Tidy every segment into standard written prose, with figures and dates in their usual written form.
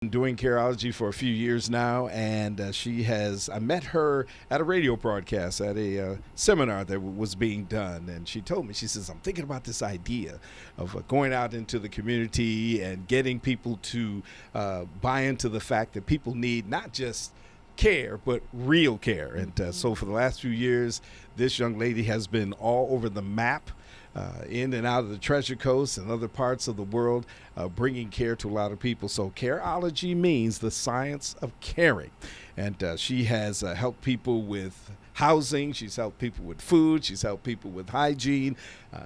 doing Careology for a few years now, and I met her at a radio broadcast at a seminar that was being done, and she told me, she says, I'm thinking about this idea of going out into the community and getting people to buy into the fact that people need not just care, but real care. And so for the last few years, this young lady has been all over the map, in and out of the Treasure Coast and other parts of the world, bringing care to a lot of people. So Careology means the science of caring. And she has helped people with housing. She's helped people with food. She's helped people with hygiene.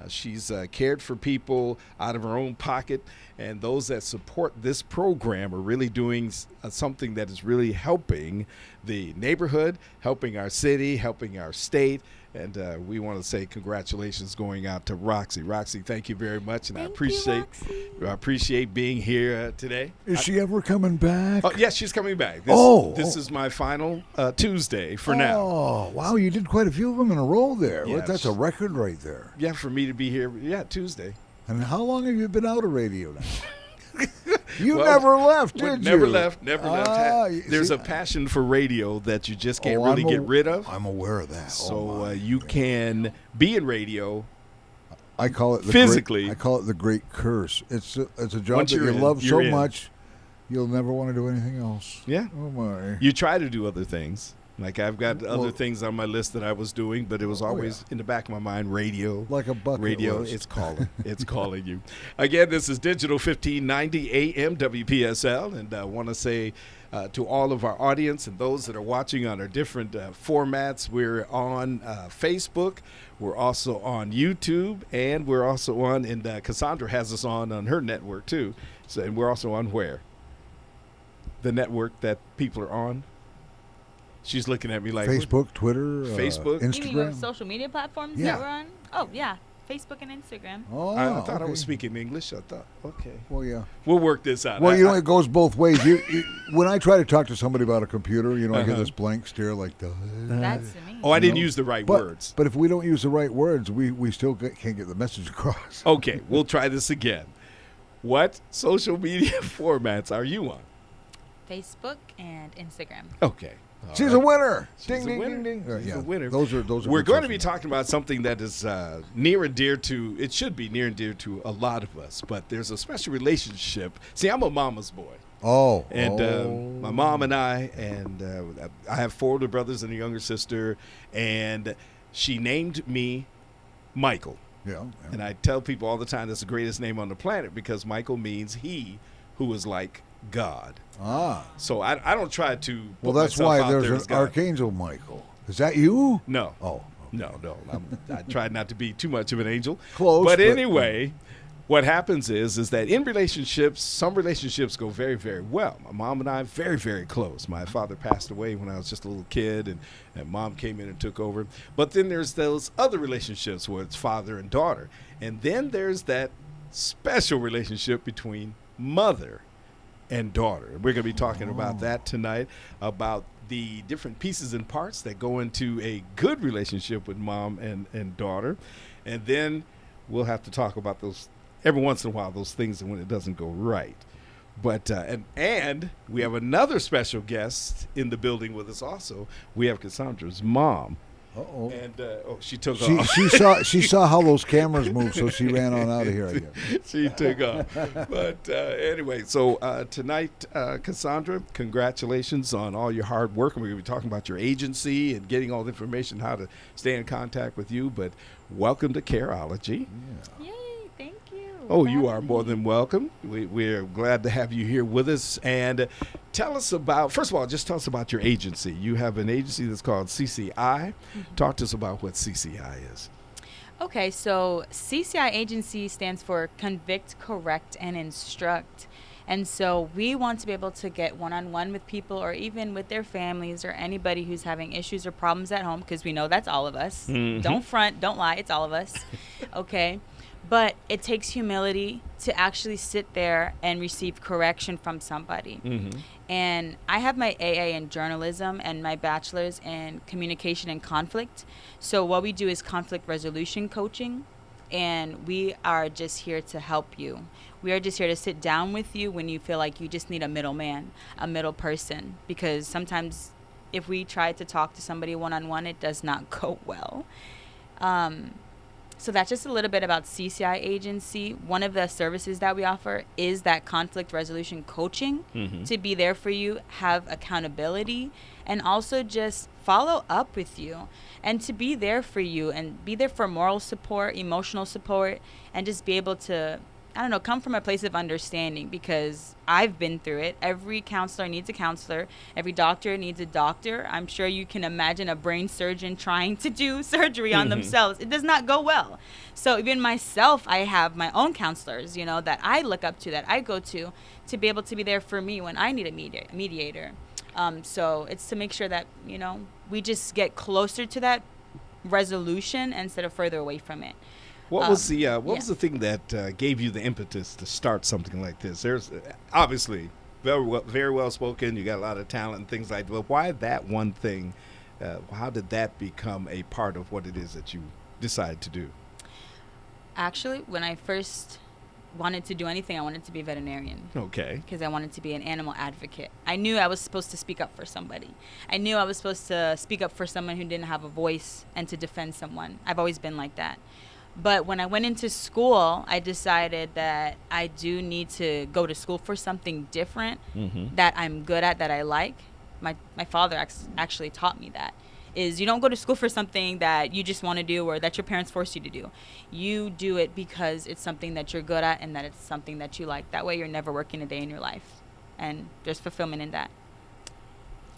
She's cared for people out of her own pocket. And those that support this program are really doing something that is really helping the neighborhood, helping our city, helping our state. And we want to say congratulations going out to Roxy. Roxy, thank you very much, and I appreciate being here today. Is she ever coming back? Oh, yes, she's coming back. This is my final Tuesday for now. Oh, wow, you did quite a few of them in a row there. Yeah, That's a record right there. Yeah, for me to be here, Tuesday. And how long have you been out of radio now? You never left, did you? Never left. There's a passion for radio that you just can't really get rid of. I'm aware of that. So you can be in radio. I call it physically. I call it the great curse. It's a job Once that you in, love so in. much, you'll never want to do anything else. Yeah. Oh my. You try to do other things. Like I've got other things on my list that I was doing, but it was always in the back of my mind, radio. Like a bucket radio, list. it's calling. It's calling you. Again, this is Digital 1590 AM WPSL, and I want to say to all of our audience and those that are watching on our different formats, we're on Facebook. We're also on YouTube, and we're also on, and Cassandra has us on her network too. So, and we're also on where? The network that people are on? She's looking at me like Facebook, Twitter, Facebook, Instagram. You mean social media platforms that we're on? Oh yeah, Facebook and Instagram. Oh, I thought I was speaking English. I thought, okay. Well, yeah. We'll work this out. Well, it goes both ways. When I try to talk to somebody about a computer, I get this blank stare like, That's me. Oh, I didn't use the right words. But if we don't use the right words, we still can't get the message across. Okay, we'll try this again. What social media formats are you on? Facebook and Instagram. Okay. She's a winner. She's a winner. She's a winner. Those are We're going to be talking about something that is near and dear to, it should be near and dear to a lot of us, but there's a special relationship. See, I'm a mama's boy. Oh. And my mom and I have 4 older brothers and a younger sister, and she named me Michael. Yeah. And I tell people all the time that's the greatest name on the planet because Michael means he who is like God. So I don't try to put that's myself why out there's there an as God. Archangel Michael. Is that you? No. Oh. Okay. No. I try not to be too much of an angel. Close. But anyway, what happens is that in relationships, some relationships go very, very well. My mom and I are very, very close. My father passed away when I was just a little kid, and mom came in and took over. But then there's those other relationships where it's father and daughter. And then there's that special relationship between mother and daughter. We're going to be talking about that tonight, about the different pieces and parts that go into a good relationship with mom and daughter. And then we'll have to talk about those every once in a while, those things when it doesn't go right. But and we have another special guest in the building with us also. We have Cassandra's mom. Uh-oh. And she took off. She saw how those cameras moved, so she ran on out of here, I guess. She took off. But anyway, so tonight, Cassandra, congratulations on all your hard work. And we're going to be talking about your agency and getting all the information, how to stay in contact with you. But welcome to Careology. Yeah. Yay, thank you. Oh, you are more than welcome. We're glad to have you here with us. And tell us about, first of all, just tell us about your agency. You have an agency that's called CCI. Mm-hmm. Talk to us about what CCI is. Okay, so CCI agency stands for Convict, Correct, and Instruct. And so we want to be able to get one-on-one with people or even with their families or anybody who's having issues or problems at home, because we know that's all of us. Mm-hmm. Don't front, don't lie, it's all of us. Okay. But it takes humility to actually sit there and receive correction from somebody. Mm-hmm. And I have my AA in journalism and my bachelor's in communication and conflict. So what we do is conflict resolution coaching. And we are just here to help you. We are just here to sit down with you when you feel like you just need a middleman, a middle person. Because sometimes if we try to talk to somebody one-on-one, it does not go well. So that's just a little bit about CCI Agency. One of the services that we offer is that conflict resolution coaching, to be there for you, have accountability, and also just follow up with you, and to be there for you, and be there for moral support, emotional support, and just be able to, I don't know, come from a place of understanding, because I've been through it. Every counselor needs a counselor. Every doctor needs a doctor. I'm sure you can imagine a brain surgeon trying to do surgery on themselves. It does not go well. So even myself, I have my own counselors, you know, that I look up to, that I go to be able to be there for me when I need a mediator. So it's to make sure that, you know, we just get closer to that resolution instead of further away from it. What was the thing that gave you the impetus to start something like this? There's obviously very well spoken. You got a lot of talent and things like that. But why that one thing? How did that become a part of what it is that you decided to do? Actually, when I first wanted to do anything, I wanted to be a veterinarian. Okay. Because I wanted to be an animal advocate. I knew I was supposed to speak up for somebody. I knew I was supposed to speak up for someone who didn't have a voice and to defend someone. I've always been like that. But when I went into school, I decided that I do need to go to school for something different that I'm good at, that I like. My father actually taught me that. Is you don't go to school for something that you just want to do or that your parents force you to do. You do it because it's something that you're good at and that it's something that you like. That way you're never working a day in your life. And there's fulfillment in that.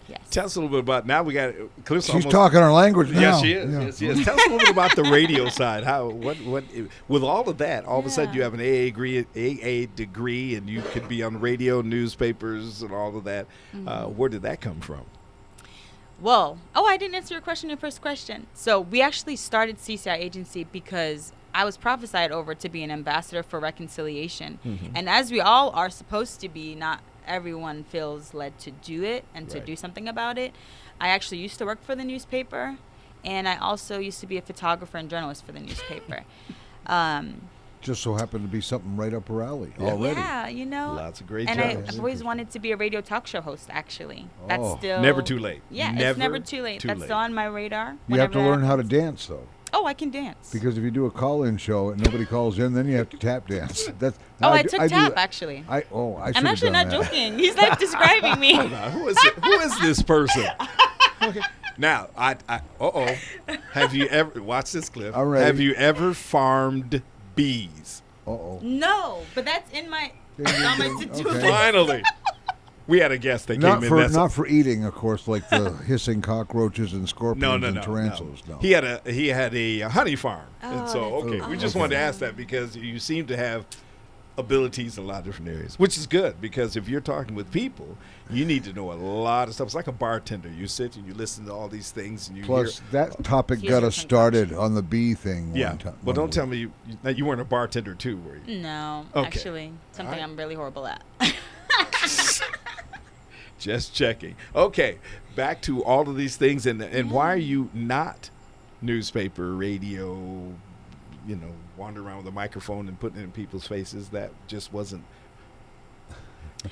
Yes. Tell us a little bit about, now we got Cliff's She's talking our language now. Yes, she is. Yeah. Yes, she is. Tell us a little bit about the radio side. What with all of that, all of a sudden you have an AA degree and you could be on radio, newspapers, and all of that. Where did that come from? Well, I didn't answer your question, your first question. So we actually started CCI Agency because I was prophesied over to be an ambassador for reconciliation. And as we all are supposed to be, not everyone feels led to do it and to do something about it. I actually used to work for the newspaper, and I also used to be a photographer and journalist for the newspaper. Just so happened to be something right up her alley already. Yeah, you know. Lots of great jobs. And I've always wanted to be a radio talk show host, actually. That's still... Never too late. Yeah, it's never too late. That's still on my radar. You have to learn how to dance, though. Oh, I can dance. Because if you do a call-in show and nobody calls in, then you have to tap dance. I took tap, actually. I'm actually not joking. He's like describing me. Hold on. Who is this person? Okay. Now, have you ever, watch this clip. Have you ever farmed bees? No, but that's in my to-do list. Finally. We had a guest that came in. Not for eating, of course, like the hissing cockroaches and scorpions and tarantulas. No. He had a honey farm, and so we just wanted to ask that because you seem to have abilities in a lot of different areas, which is good because if you're talking with people, you need to know a lot of stuff. It's like a bartender. You sit and you listen to all these things, and you Plus, that topic got us started on the bee thing. Yeah, well, don't tell me you weren't a bartender too, were you? No, actually, something I'm really horrible at. Just checking. Okay, back to all of these things, and why are you not newspaper, radio, wandering around with a microphone and putting it in people's faces? That just wasn't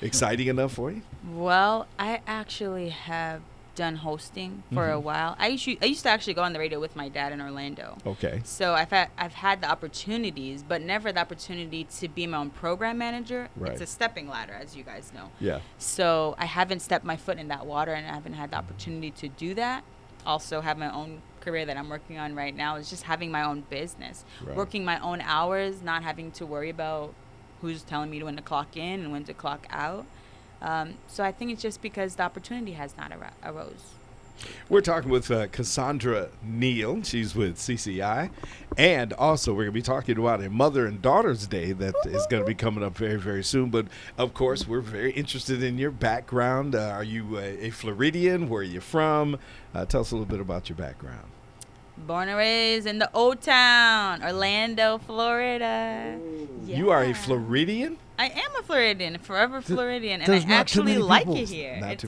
exciting enough for you? Well, I actually have done hosting for a while. I used to actually go on the radio with my dad in Orlando. Okay. So I've had the opportunities, but never the opportunity to be my own program manager. Right. It's a stepping ladder, as you guys know. Yeah. So I haven't stepped my foot in that water, and I haven't had the opportunity to do that. Also have my own career that I'm working on right now is just having my own business, working my own hours, not having to worry about who's telling me when to clock in and when to clock out. So I think it's just because the opportunity has not arose. We're talking with Cassandra Neal. She's with CCI. And also we're going to be talking about a Mother and Daughter's Day that is going to be coming up very, very soon. But, of course, we're very interested in your background. Are you a Floridian? Where are you from? Tell us a little bit about your background. Born and raised in the Old Town, Orlando, Florida. Yeah. You are a Floridian? I am a Floridian, forever Floridian, and I actually like it here. Not too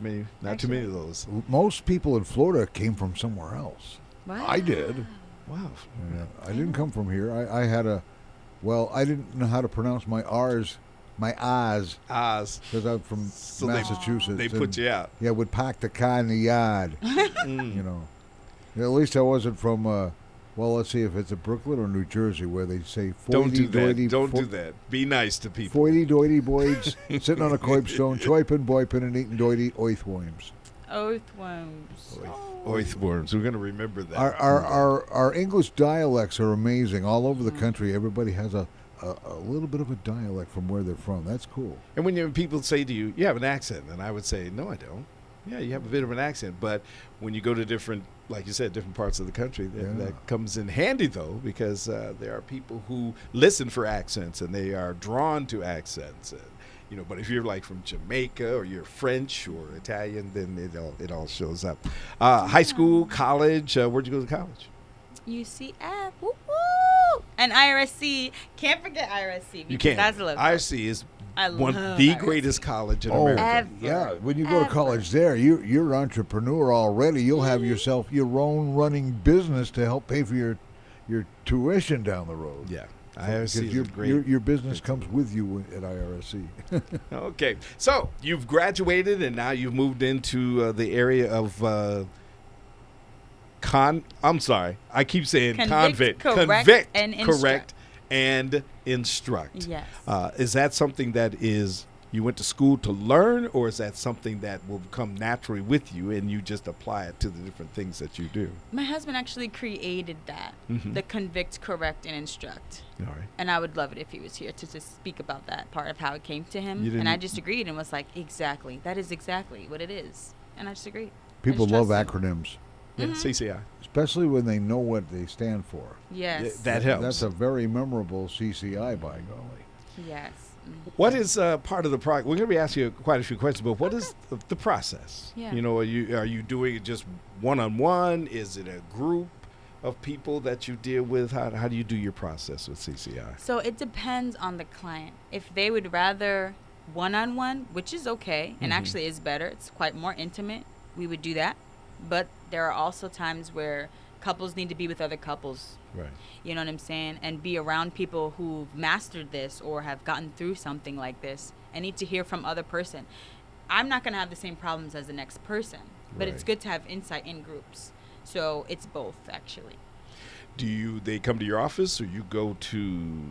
many of those. Most people in Florida came from somewhere else. Wow. I did. Wow. Yeah, I didn't come from here. I had I didn't know how to pronounce my R's, my I's, Oz. because I'm from So Massachusetts. They put you out. Yeah, would park the car in the yard. You know. Yeah, at least I wasn't from, let's see if it's a Brooklyn or New Jersey where they say Don't do that. doity, Don't do that. Be nice to people. Foity doity boys sitting on a copestone, choiping, boyping, and eating doity oithworms. Oathworms. Oithworms. We're going to remember that. Our English dialects are amazing. All over the country, everybody has a little bit of a dialect from where they're from. That's cool. And when people say to you, you have an accent, and I would say, no, I don't. Yeah, you have a bit of an accent, but when you go to different, like you said, different parts of the country, that comes in handy, though, because there are people who listen for accents, and they are drawn to accents. But if you're like from Jamaica or you're French or Italian, then it all shows up. High school, college, where'd you go to college? UCF, woo-woo! And IRSC. Can't forget IRSC. You can't. That's a IRSC is the IRSC. greatest college in America. Ever. Yeah, when you go to college there, you're an entrepreneur already. You'll have yourself your own running business to help pay for your tuition down the road. Yeah. IRSC is great. Your business comes with you at IRSC. Okay. So you've graduated, and now you've moved into the area of I'm sorry. I keep saying convict. Correct, and correct, and instruct. Yes. Is that something that you went to school to learn, or is that something that will come naturally with you and you just apply it to the different things that you do? My husband actually created that, the convict, correct, and instruct. All right. And I would love it if he was here to just speak about that part of how it came to him. You didn't- And I just agreed and was like, exactly. That is exactly what it is. And I just agreed. People I just love trust him. acronyms, Yeah, CCI. especially when they know what they stand for. Yes. That helps. That's a very memorable CCI, by golly. Yes. What is part of the project? We're going to be asking you quite a few questions, but what is the process? Yeah. Are you doing it just one-on-one? Is it a group of people that you deal with? How do you do your process with CCI? So it depends on the client. If they would rather one-on-one, which is okay, and actually is better, it's quite more intimate, we would do that. But there are also times where couples need to be with other couples. Right. You know what I'm saying? And be around people who've mastered this or have gotten through something like this and need to hear from other person. I'm not going to have the same problems as the next person, but it's Right. good to have insight in groups. So it's both, actually. They come to your office, or you go to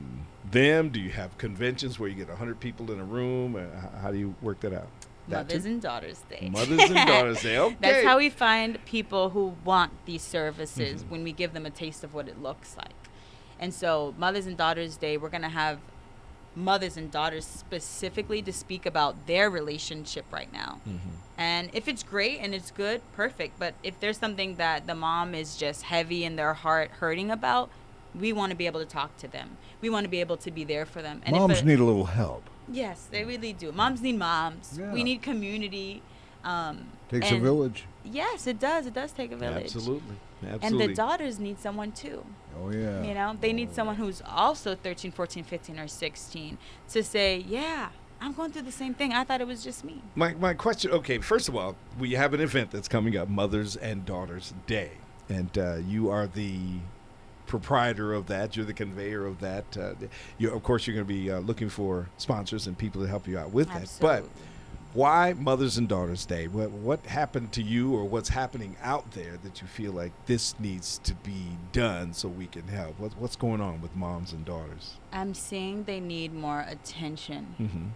them? Do you have conventions where you get 100 people in a room? How do you work that out? Mothers and Daughters Day. Mothers and Daughters Day. Okay. That's how we find people who want these services when we give them a taste of what it looks like. And so Mothers and Daughters Day, we're going to have mothers and daughters specifically to speak about their relationship right now. And if it's great and it's good, perfect. But if there's something that the mom is just heavy in their heart hurting about, we want to be able to talk to them. We want to be able to be there for them. And Moms need a little help. Yes, they really do. Moms need moms. Yeah. We need community. Takes a village. Yes, it does. It does take a village. Absolutely. And the daughters need someone too. Oh, yeah. They need someone who's also 13, 14, 15, or 16 to say, yeah, I'm going through the same thing. I thought it was just me. My question, okay, first of all, we have an event that's coming up, Mothers and Daughters Day. And you are the proprietor of that. You're the conveyor of that. Of course, you're going to be looking for sponsors and people to help you out with Absolutely. that. But why Mothers and Daughters Day? What happened to you, or what's happening out there that you feel like this needs to be done so we can help? What's going on with moms and daughters? I'm saying they need more attention. Mm-hmm.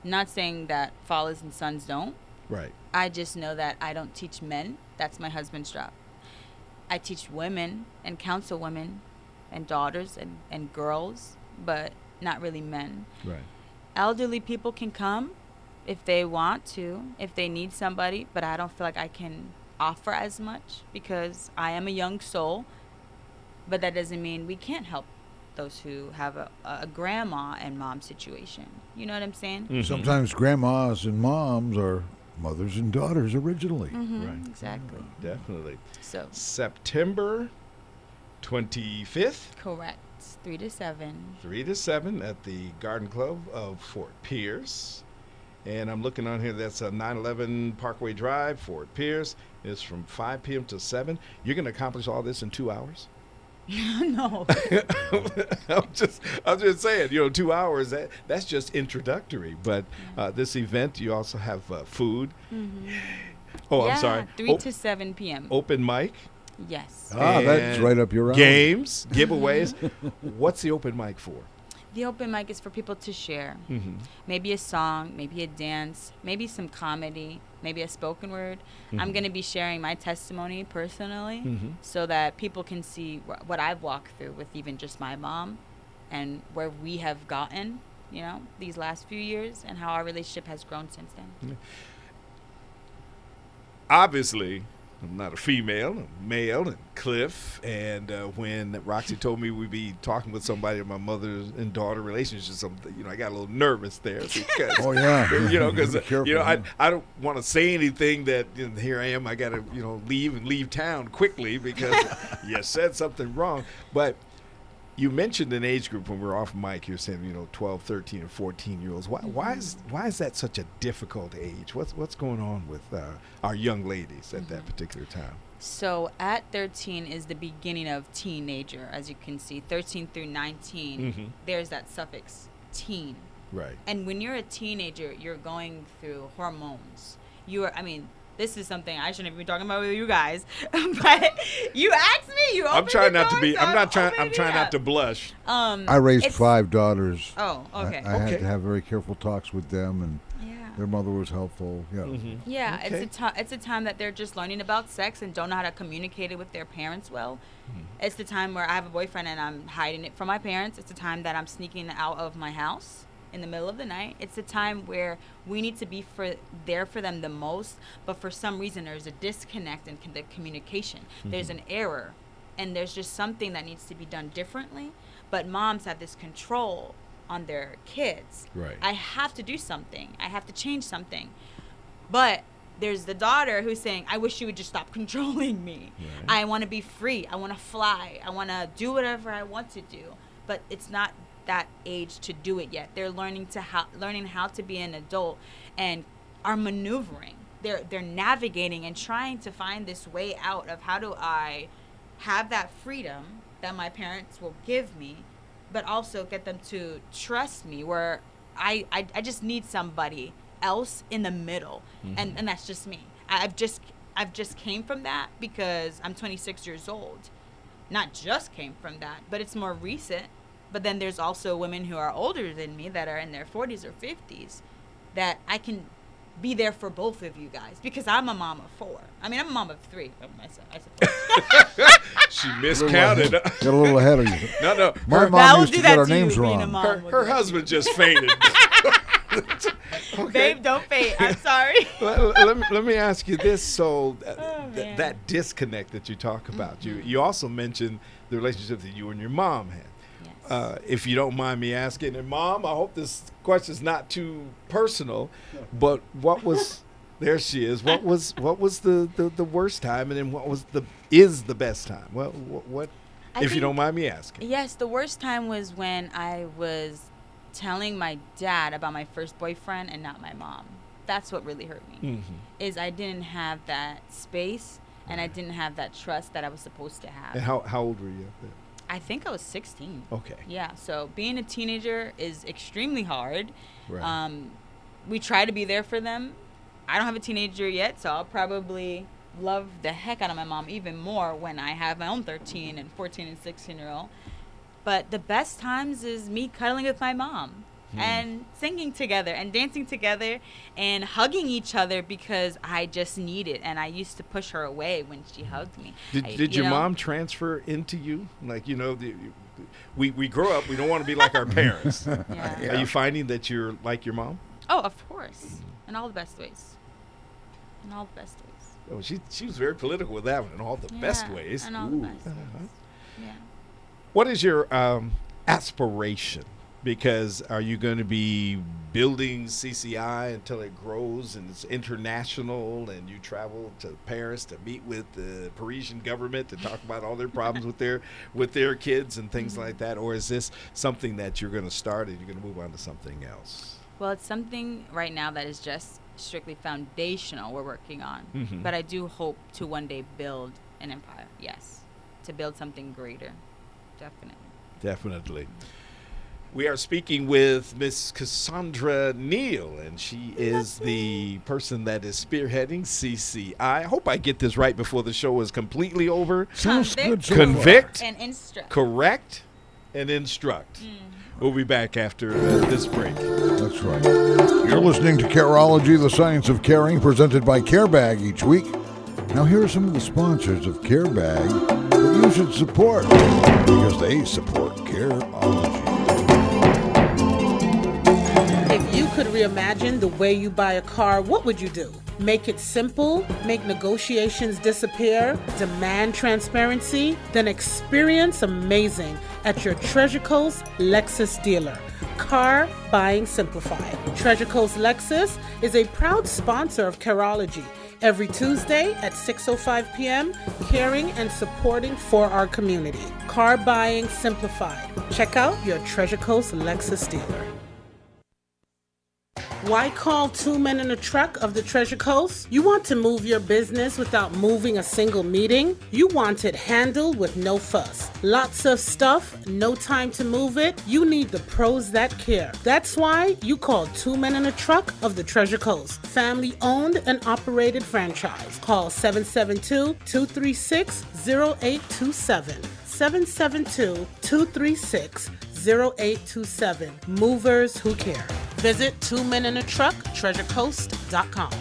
Not saying that fathers and sons don't. Right. I just know that I don't teach men. That's my husband's job. I teach women and counsel women and daughters and girls, but not really men. Right. Elderly people can come if they want to, if they need somebody, but I don't feel like I can offer as much because I am a young soul. But that doesn't mean we can't help those who have a grandma and mom situation. You know what I'm saying? Mm-hmm. Sometimes grandmas and moms are mothers and daughters originally. Right. Exactly. Definitely. So September 25th. correct. 3 to 7. 3 to 7 at the Garden Club of Fort Pierce. And I'm looking on here, that's a 911 Parkway Drive, Fort Pierce. It's from 5 p.m. to 7. You're going to accomplish all this in 2 hours? No. I'm just saying, 2 hours. That's just introductory. But this event, you also have food. Mm-hmm. Oh, Yeah, I'm sorry. 3 to 7 p.m. Open mic. Yes. Ah, that's and right up your alley. Games, giveaways. What's the open mic for? The open mic is for people to share. Mm-hmm. Maybe a song, maybe a dance, maybe some comedy, maybe a spoken word. Mm-hmm. I'm going to be sharing my testimony personally Mm-hmm. so that people can see what I've walked through with even just my mom and where we have gotten, these last few years and how our relationship has grown since then. Obviously, I'm not a female, I'm male, and Cliff. And when Roxy told me we'd be talking with somebody in my mother and daughter relationship, something, I got a little nervous there because, Oh, yeah. because Be careful, I don't want to say anything that here I am, I got to leave town quickly because you said something wrong. But you mentioned an age group when we were off mic. You're saying 12, 13, and 14-year-olds. Why is that such a difficult age? What's going on with our young ladies at that particular time? So at 13 is the beginning of teenager, as you can see. 13 through 19, there's that suffix teen. Right. And when you're a teenager, you're going through hormones. This is something I shouldn't even be talking about with you guys, but you asked me. I'm trying not to be. I'm trying not to blush. I raised 5 daughters. Oh, okay. I had to have very careful talks with them, and Yeah. their mother was helpful. Yeah. Mm-hmm. Yeah, Okay. it's a time that they're just learning about sex and don't know how to communicate it with their parents well. It's the time where I have a boyfriend and I'm hiding it from my parents. It's the time that I'm sneaking out of my house in the middle of the night. It's the time where we need to be there for them the most, but for some reason there's a disconnect in the communication. There's an error, and there's just something that needs to be done differently. But moms have this control on their kids. Right. I have to do something. I have to change something. But there's the daughter who's saying, I wish you would just stop controlling me. Right. I want to be free. I want to fly. I want to do whatever I want to do. But it's not that age to do it yet. They're learning how to be an adult and are maneuvering. They're navigating and trying to find this way out of how do I have that freedom that my parents will give me, but also get them to trust me where I just need somebody else in the middle. And that's just me. I've just came from that because I'm 26 years old. Not just came from that, but it's more recent. But then there's also women who are older than me that are in their 40s or 50s that I can be there for both of you guys because I'm a mom of 4. I'm a mom of 3. I suppose. She miscounted. Got a little ahead of you. No. My mom used to get our names wrong. Her husband just fainted. Okay. Babe, don't faint. I'm sorry. let me ask you this. So man. that disconnect that you talk about, you also mentioned the relationship that you and your mom had. Yes. If you don't mind me asking, and Mom, I hope this question's not too personal, but what was there she is. What was the worst time, and then what was the best time? Well, what if you don't mind me asking? Yes, the worst time was when I was telling my dad about my first boyfriend and not my mom. That's what really hurt me. Is I didn't have that space and I didn't have that trust that I was supposed to have. And how old were you then? I think I was 16. Okay. Yeah, so being a teenager is extremely hard. Right. We try to be there for them. I don't have a teenager yet, so I'll probably love the heck out of my mom even more when I have my own 13 and 14 and 16-year-old. But the best times is me cuddling with my mom and singing together and dancing together and hugging each other because I just need it. And I used to push her away when she hugged me. Did your mom transfer into you? Like, we grow up, we don't want to be like our parents. Yeah. Are you finding that you're like your mom? Oh, of course. In all the best ways. In all the best ways. Oh, she was very political with that one. In all the best ways. In all the best ways. Yeah. What is your aspiration? Because are you going to be building CCI until it grows and it's international and you travel to Paris to meet with the Parisian government to talk about all their problems with their kids and things like that? Or is this something that you're going to start and you're going to move on to something else? Well, it's something right now that is just strictly foundational we're working on. But I do hope to one day build an empire, yes, to build something greater. Definitely. We are speaking with Miss Cassandra Neal, and she is the person that is spearheading CCI. I hope I get this right before the show is completely over. Sounds good. So Convict, and instruct. correct, and instruct. We'll be back after this break. That's right. You're listening to Careology, the science of caring, presented by Carebag each week. Now here are some of the sponsors of Carebag that you should support because they support Careology. If you could reimagine the way you buy a car, what would you do? Make it simple, make negotiations disappear, demand transparency, then experience amazing at your Treasure Coast Lexus dealer. Car Buying Simplified. Treasure Coast Lexus is a proud sponsor of Careology. Every Tuesday at 6:05 p.m., caring and supporting for our community. Car Buying Simplified. Check out your Treasure Coast Lexus dealer. Why call Two Men in a Truck of the Treasure Coast? You want to move your business without moving a single meeting? You want it handled with no fuss. Lots of stuff, no time to move it? You need the pros that care. That's why you call Two Men in a Truck of the Treasure Coast. Family owned and operated franchise. Call 772-236-0827. 772-236-0827. Movers who care. Visit Two Men in a Truck, treasurecoast.com.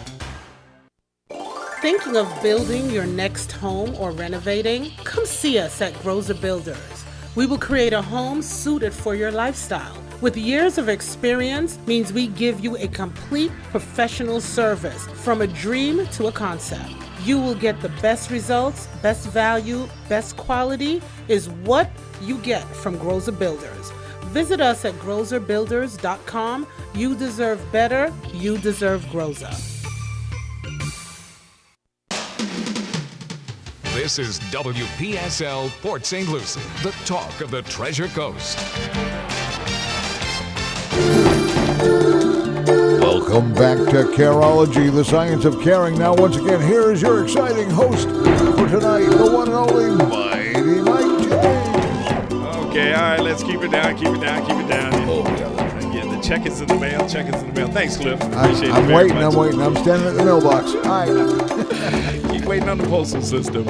Thinking of building your next home or renovating? Come see us at Grozer Builders. We will create a home suited for your lifestyle. With years of experience means we give you a complete professional service from a dream to a concept. You will get the best results, best value, best quality is what you get from Grozer Builders. Visit us at grozerbuilders.com. You deserve better. You deserve Grozer. This is WPSL Port St. Lucie, the talk of the Treasure Coast. Welcome back to Careology, the science of caring. Now, once again, here is your exciting host for tonight, the one and only Mighty Mike James. Okay, all right, let's keep it down. Oh, yeah, that's right. Again, the check is in the mail. Thanks, Cliff. Appreciate it I'm very waiting. much. I'm standing at the mailbox. All right. Keep waiting on the postal system.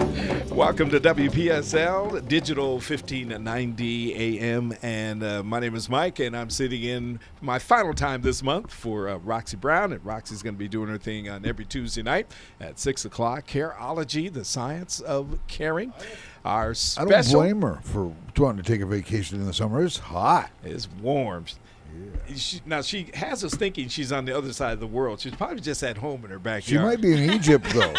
Welcome to WPSL Digital 1590 AM, and my name is Mike, and I'm sitting in my final time this month for Roxy Brown, and Roxy's going to be doing her thing on every Tuesday night at 6 o'clock. Careology, the science of caring. Our special. I don't blame her for wanting to take a vacation in the summer. It's hot. It's warm. Now, she has us thinking she's on the other side of the world. She's probably just at home in her backyard. She might be in Egypt, though.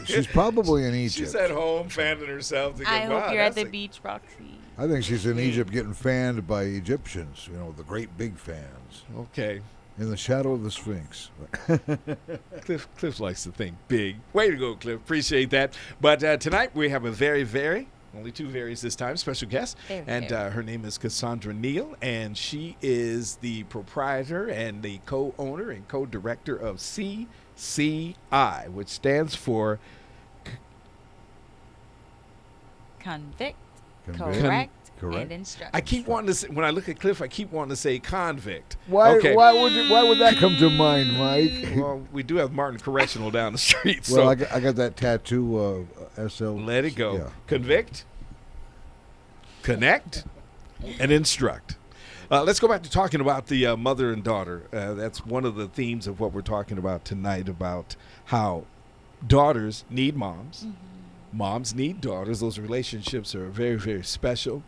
She's probably in Egypt. She's at home fanning herself. Thinking, I hope wow, you're at the beach, Roxy. I think she's in Egypt getting fanned by Egyptians, the great big fans. Okay. In the shadow of the Sphinx. Cliff likes to think big. Way to go, Cliff. Appreciate that. But tonight we have a only two varies this time, special guest. And her name is Cassandra Neal, and she is the proprietor and the co-owner and co-director of CCI, which stands for Convict, Convict. correct, Correct. and instruct. I keep wanting to say, when I look at Cliff, I keep wanting to say convict. Why Okay. would that come to mind, Mike? Well, we do have Martin Correctional down the street. Well, So I got that tattoo, SL. let it go. Yeah. Convict, connect, and instruct. Let's go back to talking about the mother and daughter. That's one of the themes of what we're talking about tonight, about how daughters need moms. Mm-hmm. Moms need daughters. Those relationships are very, very special.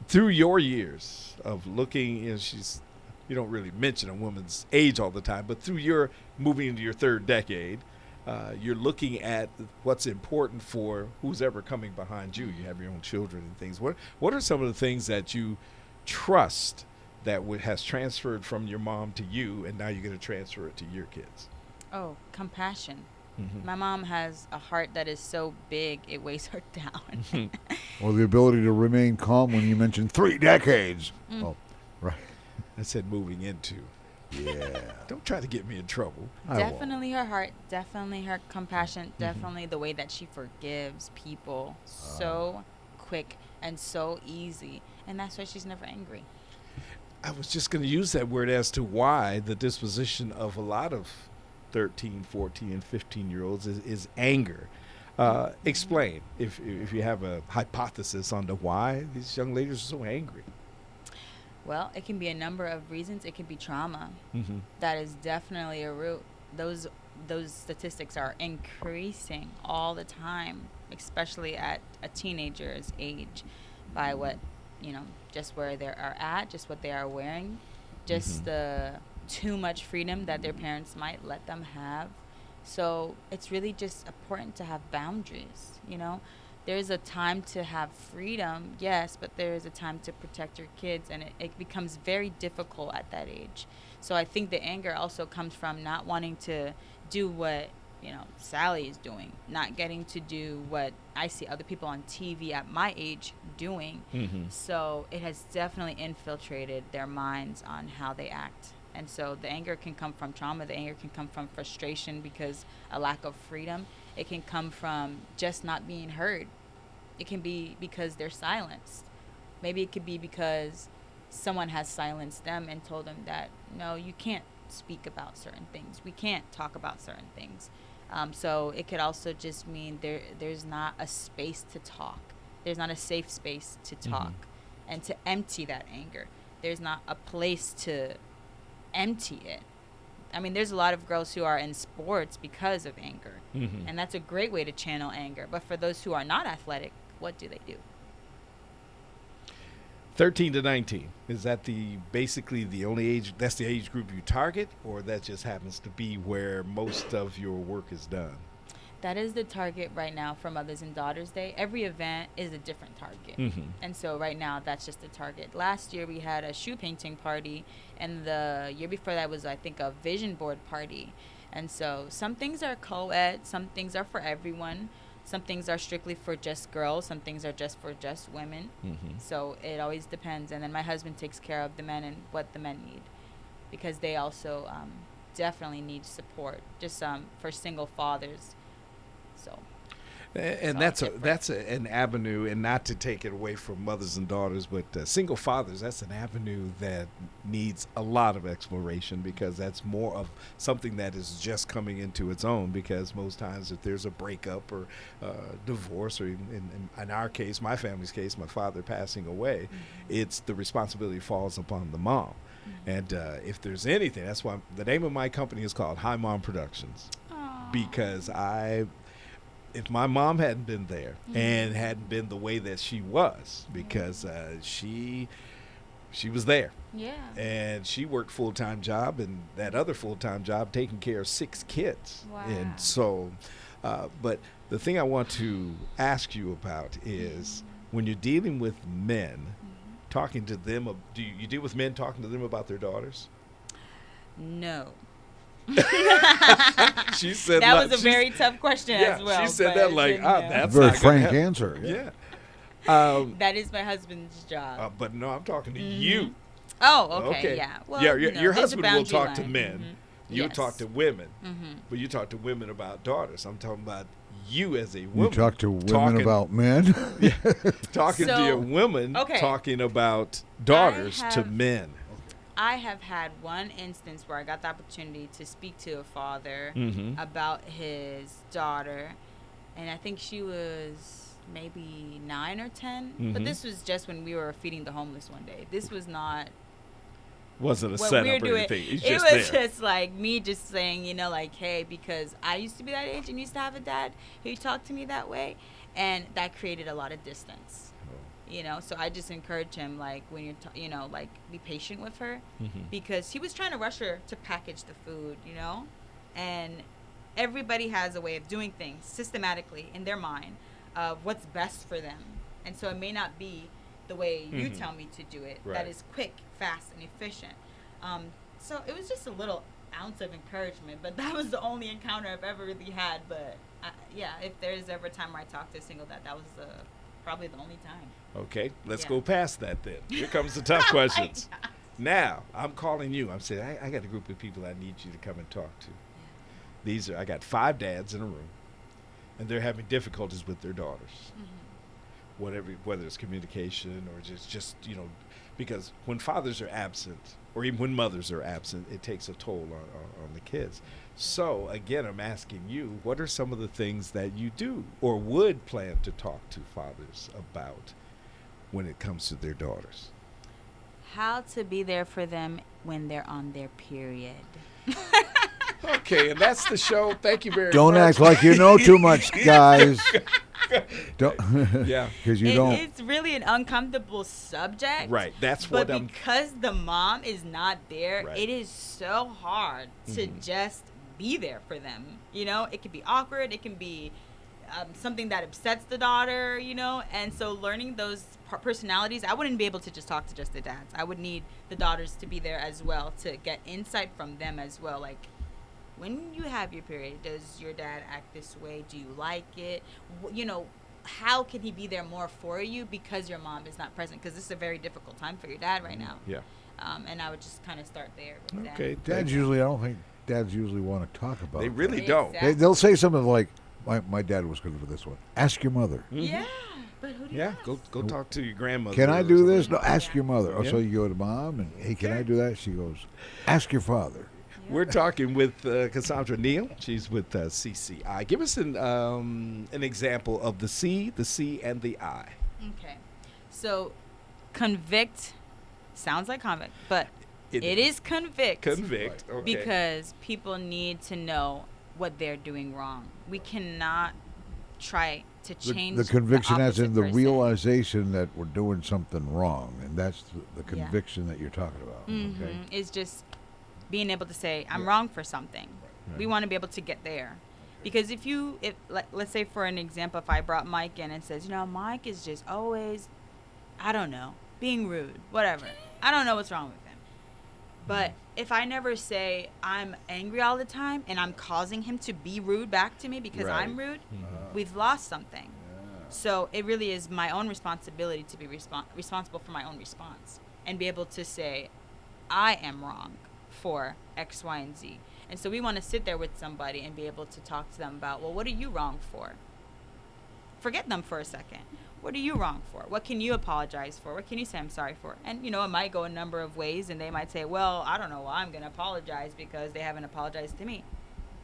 Through your years of looking, you don't really mention a woman's age all the time, but through your moving into your third decade, you're looking at what's important for who's ever coming behind you. You have your own children and things. What are some of the things that you trust that has transferred from your mom to you, and now you're going to transfer it to your kids? Oh, compassion. Mm-hmm. My mom has a heart that is so big it weighs her down. Or the ability to remain calm when you mention 3 decades. Oh, right. I said moving into. Yeah. Don't try to get me in trouble. Definitely her heart, definitely her compassion, definitely the way that she forgives people so quick and so easy. And that's why she's never angry. I was just going to use that word as to why the disposition of a lot of 13, 14, and 15-year-olds is anger. Explain, if you have a hypothesis on the why these young ladies are so angry. Well, it can be a number of reasons. It can be trauma. Mm-hmm. That is definitely a root. Those statistics are increasing all the time, especially at a teenager's age, by what, just where they are at, just what they are wearing, just the too much freedom that their parents might let them have. So it's really just important to have boundaries, There's a time to have freedom, yes, but there is a time to protect your kids, and it becomes very difficult at that age. So I think the anger also comes from not wanting to do what, Sally is doing, not getting to do what I see other people on TV at my age doing. Mm-hmm. So it has definitely infiltrated their minds on how they act. And so the anger can come from trauma. The anger can come from frustration because a lack of freedom. It can come from just not being heard. It can be because they're silenced. Maybe it could be because someone has silenced them and told them that, no, you can't speak about certain things. We can't talk about certain things. So it could also just mean there's not a space to talk. There's not a safe space to talk and to empty that anger. There's not a place to empty it. I mean, there's a lot of girls who are in sports because of anger, and that's a great way to channel anger. But for those who are not athletic, what do they do? 13 to 19, is that basically the only age, that's the age group you target, or that just happens to be where most of your work is done? That is the target right now for Mothers and Daughters Day. Every event is a different target. And so right now, that's just the target. Last year, we had a shoe painting party, and the year before that was, I think, a vision board party. And so some things are co-ed, some things are for everyone. Some things are strictly for just girls. Some things are just for just women. So it always depends. And then my husband takes care of the men and what the men need, because they also definitely need support, just for single fathers. So, and that's an avenue, and not to take it away from mothers and daughters, but single fathers, that's an avenue that needs a lot of exploration, because that's more of something that is just coming into its own. Because most times if there's a breakup or divorce, or in our case, my family's case, my father passing away, it's the responsibility falls upon the mom. And if there's anything, that's why the name of my company is called Hi Mom Productions. Aww. Because if my mom hadn't been there and hadn't been the way that she was, because she was there. Yeah. And she worked full-time job, and that other full-time job taking care of 6 kids. Wow. And so, but the thing I want to ask you about is when you're dealing with men, talking to them, do you deal with men talking to them about their daughters? No. She said that was a very tough question as well. She said that like, that's very not frank answer. Yeah. That is my husband's job. But no, I'm talking to you. Oh, okay, yeah. Well, your there's a husband will talk line. to men. You'll Yes. talk to women. But you talk to women about daughters. I'm talking about you as a woman. You talk to women about men? Talking to your women, talking about daughters to men. I have had one instance where I got the opportunity to speak to a father about his daughter, and I think she was maybe 9 or 10. But this was just when we were feeding the homeless one day. This was not. Wasn't a what setup we're or doing. anything. It's it just was there. just like me just saying, like, hey, because I used to be that age and used to have a dad who talked to me that way, and that created a lot of distance. So I just encourage him, like, when you're, like, be patient with her, because he was trying to rush her to package the food, and everybody has a way of doing things systematically in their mind of what's best for them. And so it may not be the way you tell me to do it, that is quick, fast, and efficient. So it was just a little ounce of encouragement, but that was the only encounter I've ever really had. But if there's ever a time where I talk to a single dad, that was probably the only time. Okay, let's go past that then. Here comes the tough questions. Now, I'm calling you. I'm saying, I got a group of people I need you to come and talk to. I got 5 dads in a room, and they're having difficulties with their daughters. whether it's communication or just because when fathers are absent or even when mothers are absent, it takes a toll on the kids. So again, I'm asking you, what are some of the things that you do or would plan to talk to fathers about when it comes to their daughters? How to be there for them when they're on their period. Okay, and that's the show. Thank you very much. Don't act like you know too much, guys. Don't. Yeah. Because you don't. It's really an uncomfortable subject. Right. That's but what I'm. because the mom is not there, Right. it is so hard to just be there for them. It can be awkward. It can be something that upsets the daughter, And so learning those personalities, I wouldn't be able to just talk to just the dads. I would need the daughters to be there as well to get insight from them as well. Like, when you have your period, does your dad act this way? Do you like it? How can he be there more for you because your mom is not present? Because this is a very difficult time for your dad right now. Yeah. And I would just kind of start there with that. Okay. I don't think dads usually want to talk about They that. really don't. Exactly. They'll say something like, my dad was good for this one. Ask your mother. Yeah, but who do you Yeah. ask? Go talk to your grandmother. Can I or do something. this? No, ask your mother. Oh, Yeah. so you go to mom and, hey, can I do that? She goes, ask your father. We're talking with Cassandra Neal. She's with CCI. Give us an example of the C, and the I. Okay. So, convict sounds like convict, but it is convict. Convict. Okay. Because people need to know what they're doing wrong. We cannot try to change The conviction as in opposite the person. realization that we're doing something wrong. And that's the Yeah. conviction that you're talking about. Okay? It's just being able to say, I'm wrong for something. We want to be able to get there. Because let's say for an example, if I brought Mike in and says, Mike is just always, I don't know, being rude, whatever. I don't know what's wrong with him. But if I never say I'm angry all the time and I'm causing him to be rude back to me because Right. I'm rude, we've lost something. So it really is my own responsibility to be responsible for my own response and be able to say, I am wrong for X, Y, and Z. And so we want to sit there with somebody and be able to talk to them about, well, what are you wrong for? Forget them for a second. What are you wrong for? What can you apologize for? What can you say I'm sorry for? And, it might go a number of ways, and they might say, well, I don't know why I'm going to apologize because they haven't apologized to me.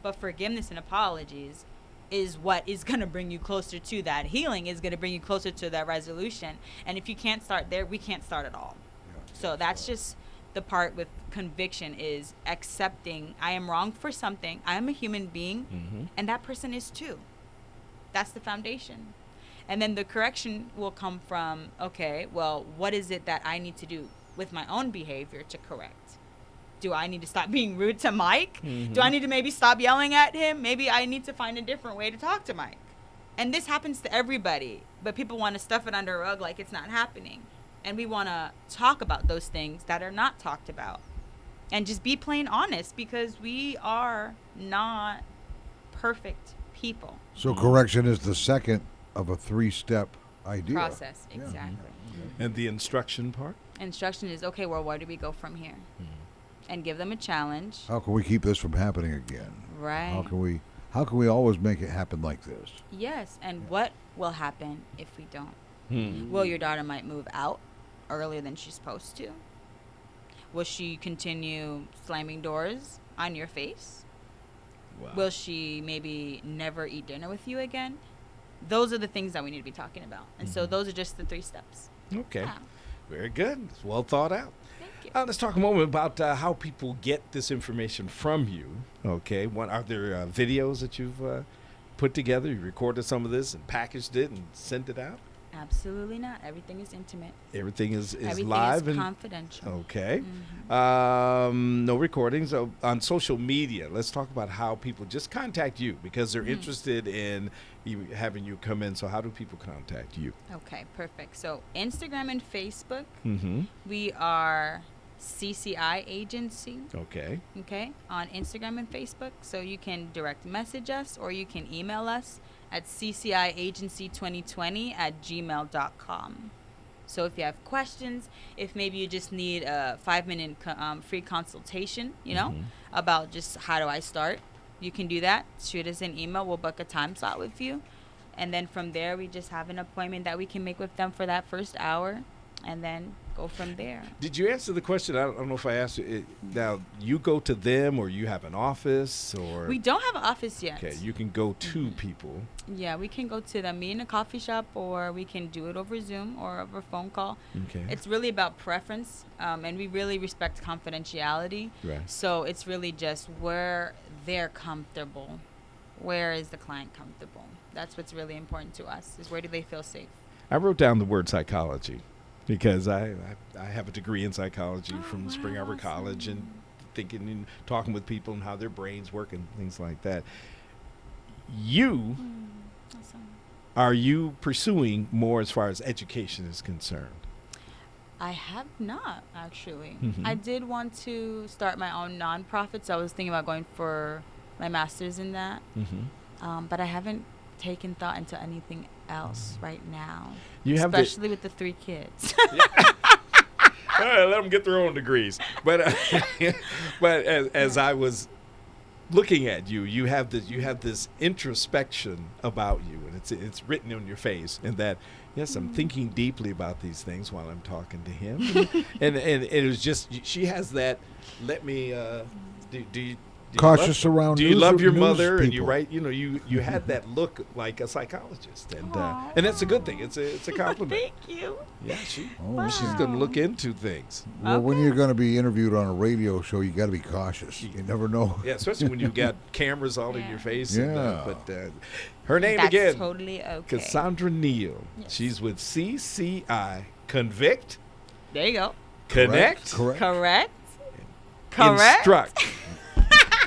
But forgiveness and apologies is what is going to bring you closer to that healing, is going to bring you closer to that resolution. And if you can't start there, we can't start at all. So that's just the part with conviction, is accepting I am wrong for something. I am a human being, and that person is too. That's the foundation. And then the correction will come from, okay, well, what is it that I need to do with my own behavior to correct? Do I need to stop being rude to Mike? Do I need to maybe stop yelling at him? Maybe I need to find a different way to talk to Mike. And this happens to everybody, but people want to stuff it under a rug like it's not happening. And we want to talk about those things that are not talked about. And just be plain honest, because we are not perfect people. So correction is the second of a 3-step idea. Process, exactly. And the instruction part? Instruction is, okay, well, where do we go from here? And give them a challenge. How can we keep this from happening again? Right. How can we always make it happen like this? Yes, and what will happen if we don't? Well, your daughter might move out earlier than she's supposed to. Will she continue slamming doors on your face? Wow. Will she maybe never eat dinner with you again? Those are the things that we need to be talking about. And so those are just the 3 steps. Okay. Yeah. Very good. It's well thought out. Thank you. Let's talk a moment about how people get this information from you. Okay. Are there videos that you've put together? You recorded some of this and packaged it and sent it out? Absolutely not. Everything is intimate. Everything is Everything live is and confidential. okay. No recordings on social media. Let's talk about how people just contact you because they're interested in having you come in. So how do people contact you? Okay, perfect. So Instagram and Facebook, Mm-hmm. we are CCI Agency. Okay. Okay, on Instagram and Facebook. So you can direct message us or you can email us at cciagency2020@gmail.com. So if you have questions, if maybe you just need a 5-minute free consultation, about just how do I start, you can do that. Shoot us an email. We'll book a time slot with you. And then from there, we just have an appointment that we can make with them for that first hour, and then go from there. Did you answer the question? I don't know if I asked you. Now, you go to them, or you have an office, or We don't have an office yet. okay, you can go to people. Yeah, we can go to them, meet in a coffee shop, or we can do it over Zoom or over phone call. Okay. It's really about preference, and we really respect confidentiality. Right. So it's really just where they're comfortable. Where is the client comfortable? That's what's really important to us, is where do they feel safe? I wrote down the word psychology because I have a degree in psychology from Spring Arbor College, and thinking and talking with people and how their brains work and things like that. You, Awesome. are you pursuing more as far as education is concerned? I have not, actually. Mhm. I did want to start my own nonprofit, so I was thinking about going for my master's in that. Mm-hmm. But I haven't taken thought into anything else right now, You have especially with the 3 kids. All right, let them get their own degrees. But but as I was looking at you, you have this introspection about you, and it's written on your face, and that yes, I'm thinking deeply about these things while I'm talking to him, and it was just she has that. Let me do you. Do Cautious you love, around Do you news- love your news mother? And you people. write, you had that look like a psychologist, and that's a good thing. It's a compliment. Thank you. Yeah, Oh, she's going to look into things. Well, when Okay. you're going to be interviewed on a radio show, you got to be cautious. You never know. Yeah, especially when you got cameras all in Yeah. your face. Yeah. But her name That's again, totally okay. Cassandra Neal. Yes. She's with CCI. Convict, There you go. Connect, Correct. Correct. Correct. Instruct.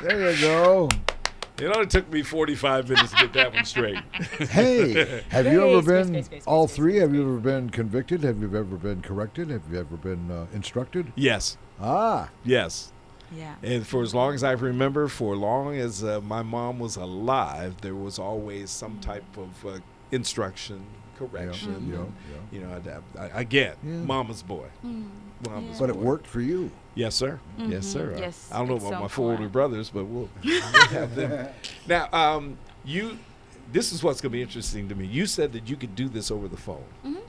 There you go. It only took me 45 minutes to get that one straight. Hey, have you ever Space, been space, all space, three? space, Have you ever been convicted? Have you ever been corrected? Have you ever been instructed? Yes, Ah, yes. Yeah. And for as long as I remember, for as long as my mom was alive, there was always some type of instruction, correction. yeah. You know, again, Yeah. mama's boy. Mm. Mama's But it boy. worked for you. Yes, sir. Yes, Mhm. sir. Yes, I don't know it's about so my 4 older important. brothers, but we'll have them. Now, this is what's going to be interesting to me. You said that you could do this over the phone. Mhm.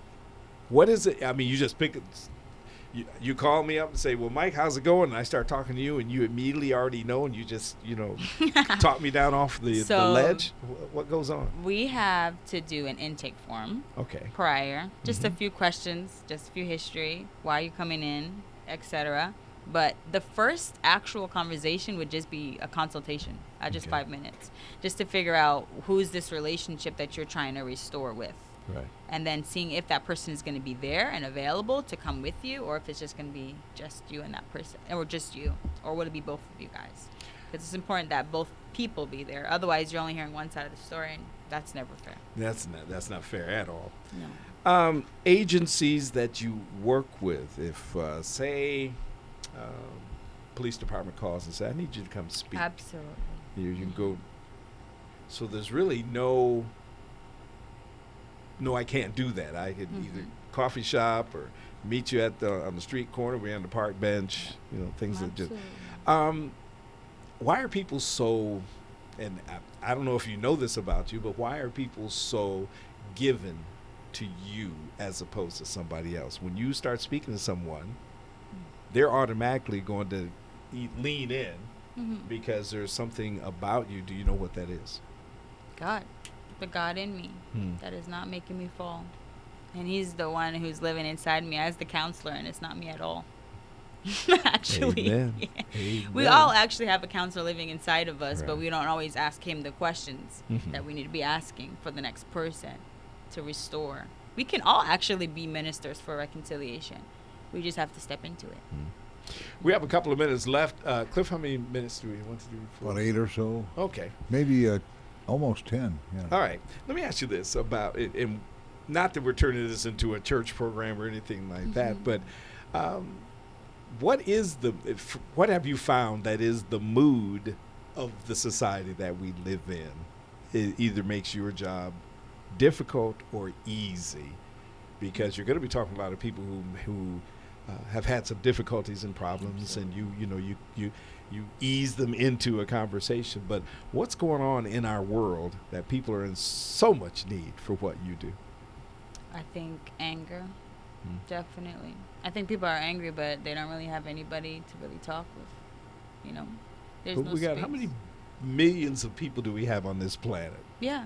What is it? I mean, you just pick it. You call me up and say, well, Mike, how's it going? And I start talking to you, and you immediately already know, and you just, talk me down off the So- ledge. What goes on? We have to do an intake form Okay. prior, just a few questions, just a few history, why are you coming in, etc. But the first actual conversation would just be a consultation at just Okay. 5 minutes, just to figure out who's this relationship that you're trying to restore with. Right. And then seeing if that person is going to be there and available to come with you, or if it's just going to be just you and that person, or just you, or would it be both of you guys? Because it's important that both people be there. Otherwise, you're only hearing one side of the story, and that's never fair. That's not fair at all. No. Agencies that you work with, if say police department calls and say, I need you to come speak. Absolutely. You can go. So there's really no, I can't do that. I could either coffee shop or meet you on the street corner. We're on the park bench. Things that just. Absolutely. Why are people so? And I don't know if you know this about you, but why are people so given to you as opposed to somebody else? When you start speaking to someone, they're automatically going to lean in because there's something about you. Do you know what that is? God, the God in me that is not making me fall. And he's the one who's living inside me as the counselor, and it's not me at all. Actually. Amen. Yeah. Amen. We all actually have a counselor living inside of us, but Right. we don't always ask him the questions Mhm. that we need to be asking for the next person to restore. We can all actually be ministers for reconciliation. We just have to step into it. We have a couple of minutes left. Cliff, how many minutes do we want to do? About 8 or so. Okay. Maybe almost 10. Yeah. All right. Let me ask you this about it, and not that we're turning this into a church program or anything like that, but what have you found that is the mood of the society that we live in? It either makes your job difficult or easy, because you're going to be talking to a lot of people who have had some difficulties and problems, and you ease them into a conversation. But what's going on in our world that people are in so much need for what you do? I think anger, definitely. I think people are angry, but they don't really have anybody to really talk with. You know, there's But no we got space. how many millions of people do we have on this planet? Yeah,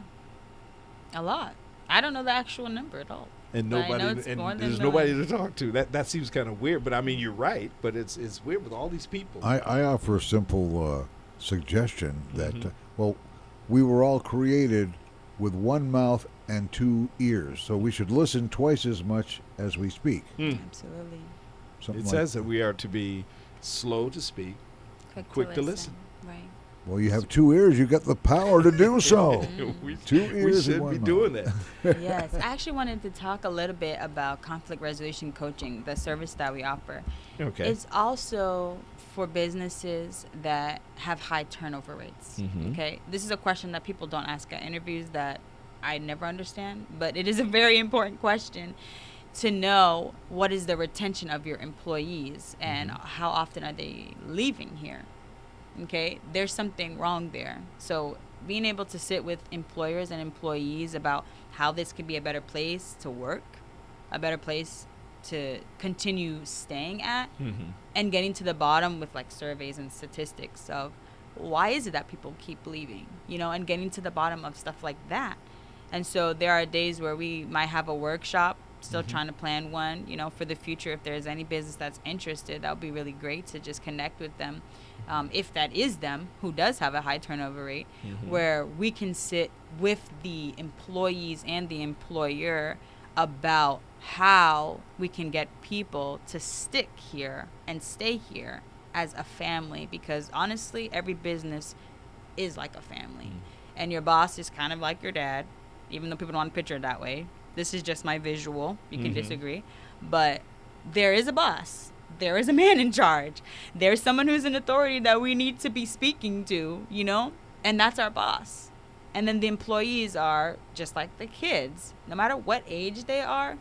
a lot. I don't know the actual number at all. And But I know nobody, it's and more than there's nobody millions. to talk to. That seems kind of weird. But I mean, you're right. But it's weird with all these people. I offer a simple suggestion that, Mhm. we were all created with one mouth and two ears, so we should listen twice as much as we speak. Absolutely. Something It like says that we are to be slow to speak. Quick to listen. Right. Well, you have two ears. You got the power to do so. we, Two we ears and should one be mouth. doing that. Yes. I actually wanted to talk a little bit about conflict resolution coaching, the service that we offer. Okay. It's also for businesses that have high turnover rates. Mhm. Okay. This is a question that people don't ask at interviews that I never understand, but it is a very important question to know what is the retention of your employees and how often are they leaving here. Okay, there's something wrong there. So being able to sit with employers and employees about how this could be a better place to work, a better place to continue staying at, and getting to the bottom with like surveys and statistics of why is it that people keep leaving, you know, and getting to the bottom of stuff like that. And so there are days where we might have a workshop, still trying to plan one, you know, for the future. If there's any business that's interested, that would be really great to just connect with them. If that is them, who does have a high turnover rate, where we can sit with the employees and the employer about how we can get people to stick here and stay here as a family. Because honestly, every business is like a family. And your boss is kind of like your dad, even though people don't want to picture it that way. This is just my visual. You can disagree. But there is a boss. There is a man in charge. There's someone who's in authority that we need to be speaking to, you know? And that's our boss. And then the employees are just like the kids. No matter what age they are,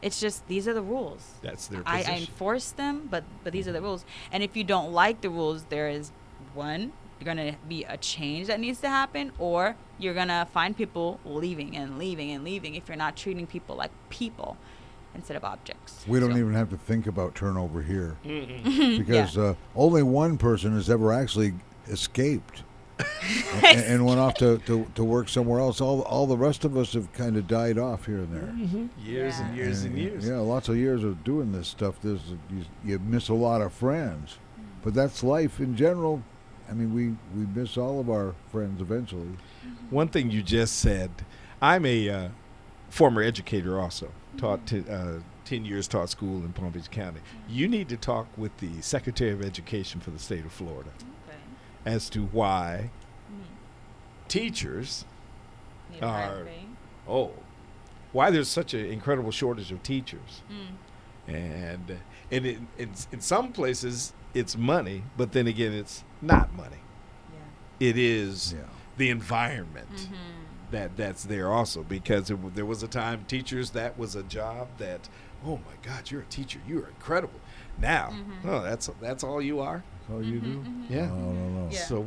it's just these are the rules. That's their I position. enforce them, but these are the rules. And if you don't like the rules, there is one, you're going to be a change that needs to happen, or you're going to find people leaving and leaving and leaving if you're not treating people like people instead of objects. We don't So- even have to think about turnover here because only one person has ever actually escaped and went off to work somewhere else. All the rest of us have kind of died off here and there. Years and years and years. Yeah, lots of years of doing this stuff. You miss a lot of friends, but that's life in general. I mean, we miss all of our friends eventually. One thing you just said, I'm a former educator also. Taught 10 years, taught school in Palm Beach County. You need to talk with the Secretary of Education for the state of Florida Okay. as to why teachers Need a higher are, pay. why there's such an incredible shortage of teachers. And in some places it's money, but then again it's not money. Yeah. It is Yeah. the environment that's there also, because there was a time teachers, that was a job that, oh my God, you're a teacher, you are incredible. Now, oh, that's all you are. That's all you do. Yeah. No. Yeah. So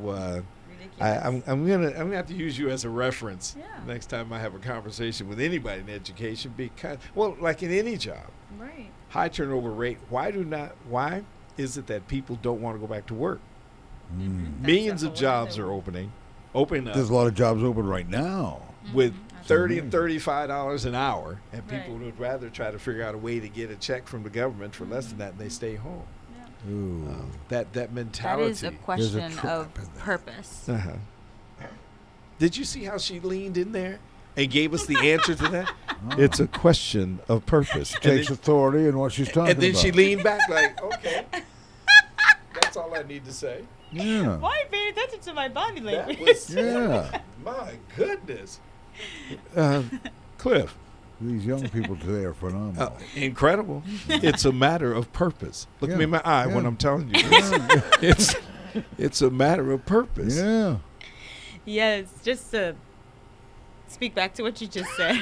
Ridiculous. I'm gonna have to use you as a reference Yeah. next time I have a conversation with anybody in education, because, well, like in any job, Right. high turnover rate. Why is it that people don't want to go back to work? Millions a of whole jobs other are one. opening up There's a lot of jobs open right now. with $30 and amazing. $35 an hour, and people Right. would rather try to figure out a way to get a check from the government for less than that, and they stay home. Ooh. That That mentality. is a question trap of in there. purpose. Uh-huh. Did you see how she leaned in there and gave us the answer to that? It's a question of purpose. Takes authority in what she's talking And then about. she leaned back like, okay, that's all I need to say. Yeah. Why are you paying attention to my body That language? was, Yeah. my goodness. Cliff, These young people today are phenomenal. incredible. It's a matter of purpose. Look Yeah. me in my eye when Yeah. I'm telling you this. It's a matter of purpose. Yeah. Yes, just to speak back to what you just said.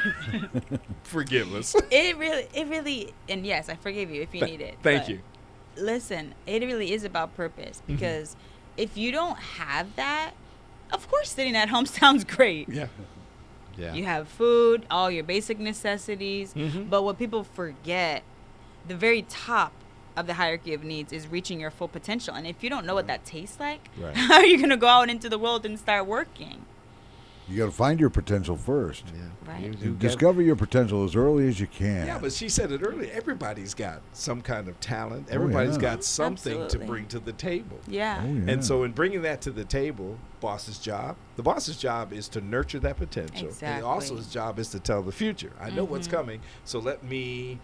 Forgive us. It really, and yes, I forgive you if you need it. Thank you. Listen, it really is about purpose, because if you don't have that, of course sitting at home sounds great. Yeah. You have food, all your basic necessities, but what people forget, the very top of the hierarchy of needs is reaching your full potential. And if you don't know what that tastes like, how are you going to go out into the world and start working? You got to find your potential first. Yeah. Right. You discover your potential as early as you can. Yeah, but she said it earlier. Everybody's got some kind of talent. Everybody's got something to bring to the table. Yeah. Oh, yeah. And so in bringing that to the table, the boss's job is to nurture that potential. Exactly. And also his job is to tell the future. I know what's coming, so let me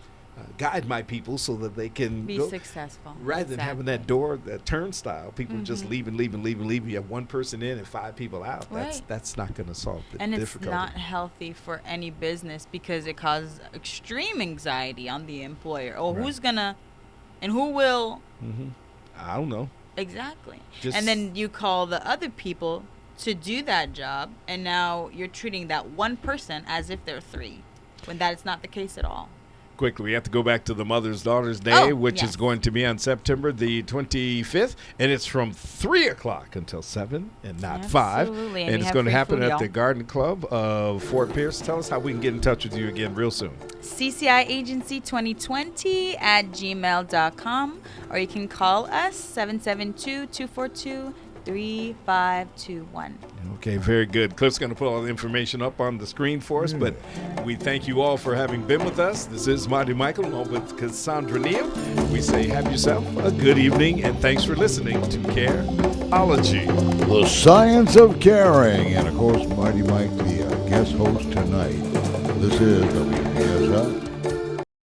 guide my people so that they can Be go. successful. Rather than having that door, that turnstile, people just leaving. You have one person in and 5 people out. Right. That's not going to solve the And it's difficulty. not healthy for any business, because it causes extreme anxiety on the employer. Oh, who's gonna and who will? I don't know. Exactly. Just- And then you call the other people to do that job, and now you're treating that one person as if they're 3, when that is not the case at all. Quickly, we have to go back to the Mother's Daughters Day, which yes. is going to be on September the 25th, and it's from 3 o'clock until 7 and not 5. Absolutely. And we it's have going to free happen food, at y'all. the Garden Club of Fort Pierce. Tell us how we can get in touch with you again real soon. CCI Agency 2020 at gmail.com, or you can call us 772-242-3521. Okay, very good. Cliff's going to put all the information up on the screen for us, but we thank you all for having been with us. This is Marty Michael along with Cassandra Neal. We say have yourself a good evening, and thanks for listening to Careology. The Science of Caring. And, of course, Mighty Mike, the guest host tonight. This is WPSL